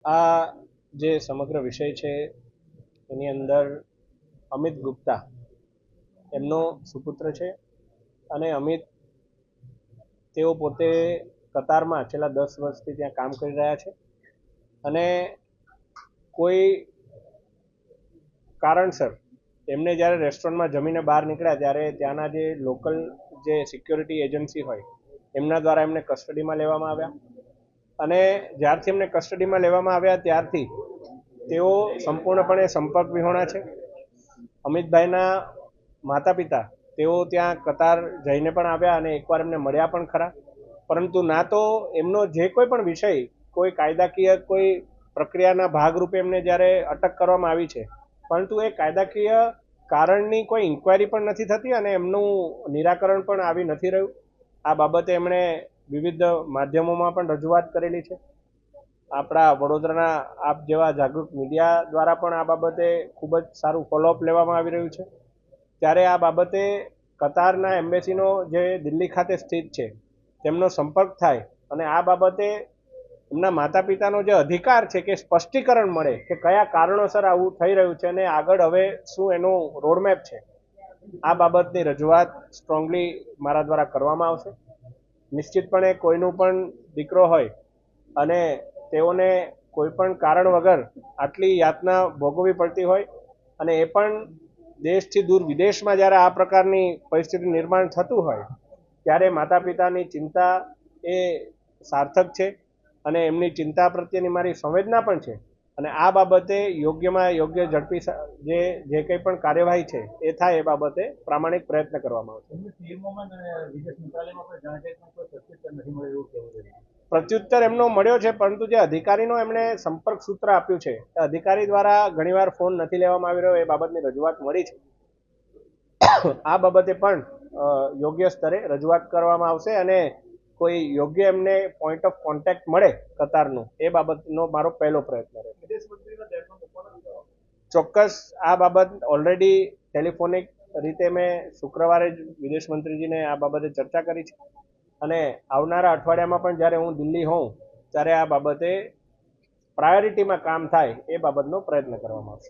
આ જે સમગ્ર વિષય છે એની અંદર અમિત ગુપ્તા એમનો સુપુત્ર છે અને અમિત તેઓ પોતે કતારમાં છેલ્લા 10 વર્ષથી ત્યાં કામ કરી રહ્યા છે અને કોઈ કારણસર એમને જ્યારે રેસ્ટોરન્ટમાં જમીને બહાર નીકળ્યા ત્યારે ત્યાંના જે લોકલ જે સિક્યોરિટી એજન્સી હોય એમના દ્વારા એમને કસ્ટડીમાં લેવામાં આવ્યા અને જ્યારથી એમને કસ્ટડીમાં લેવામાં આવ્યા ત્યારથી તેઓ સંપૂર્ણપણે સંપર્ક વિહોણા છે. અમિતભાઈના માતા પિતા તેઓ ત્યાં કતાર જઈને પણ આવ્યા અને એકવાર એમને મળ્યા પણ ખરા, પરંતુ ના તો એમનો જે કોઈ પણ વિષય કોઈ કાયદાકીય કોઈ પ્રક્રિયાના ભાગરૂપે એમને જ્યારે અટક કરવામાં આવી છે, પરંતુ એ કાયદાકીય કારણની કોઈ ઇન્ક્વાયરી પણ નથી થતી અને એમનું નિરાકરણ પણ આવી નથી રહ્યું. આ બાબતે એમણે વિવિધ માધ્યમોમાં પણ રજૂઆત કરેલી છે. આપણા વડોદરાના આપ જેવા જાગૃત મીડિયા દ્વારા પણ આ બાબતે ખૂબ જ સારું ફોલોઅપ લેવામાં આવી રહ્યું છે. ત્યારે આ બાબતે કતારના એમ્બેસીનો જે દિલ્હી ખાતે સ્થિત છે તેમનો સંપર્ક થાય અને આ બાબતે એમના માતા પિતાનો જે અધિકાર છે કે સ્પષ્ટીકરણ મળે કે કયા કારણોસર આવું થઈ રહ્યું છે અને આગળ હવે શું એનો રોડમેપ છે, આ બાબતની રજૂઆત સ્ટ્રોંગલી મારા દ્વારા કરવામાં આવશે. નિશ્ચિતપણે કોઈનું પણ દીકરો હોય અને તેઓને કોઈ પણ કારણ વગર આટલી યાતના ભોગવવી પડતી હોય અને એ પણ દેશથી દૂર વિદેશમાં જ્યારે આ પ્રકારની પરિસ્થિતિ નિર્માણ થતું હોય ત્યારે માતા પિતાની ચિંતા એ સાર્થક છે અને એમની ચિંતા પ્રત્યેની મારી સંવેદના પણ છે અને આ બાબતે યોગ્યમાં યોગ્ય ઝડપી જે કંઈ પણ કાર્યવાહી છે એ થાય એ બાબતે પ્રામાણિક પ્રયત્ન કરવામાં આવશે. પ્રત્યુત્તર એમનો મળ્યો છે, પરંતુ જે અધિકારીનો એમણે સંપર્ક સૂત્ર આપ્યું છે એ અધિકારી દ્વારા ઘણીવાર ફોન નથી લેવામાં આવી રહ્યો એ બાબતની રજૂઆત મળી છે. આ બાબતે પણ યોગ્ય સ્તરે રજૂઆત કરવામાં આવશે અને કોઈ યોગ્ય એમને પોઈન્ટ ઓફ કોન્ટેક્ટ મળે કતારનું એ બાબતનો મારો પહેલો પ્રયત્ન રહેશે. ચોક્કસ આ બાબત ઓલરેડી ટેલિફોનિક રીતે મેં શુક્રવારે જ વિદેશ મંત્રીજીને આ બાબતે ચર્ચા કરી છે અને આવનારા અઠવાડિયામાં પણ જ્યારે હું દિલ્હી હોઉં ત્યારે આ બાબતે પ્રાયોરિટીમાં કામ થાય એ બાબતનો પ્રયત્ન કરવામાં આવશે.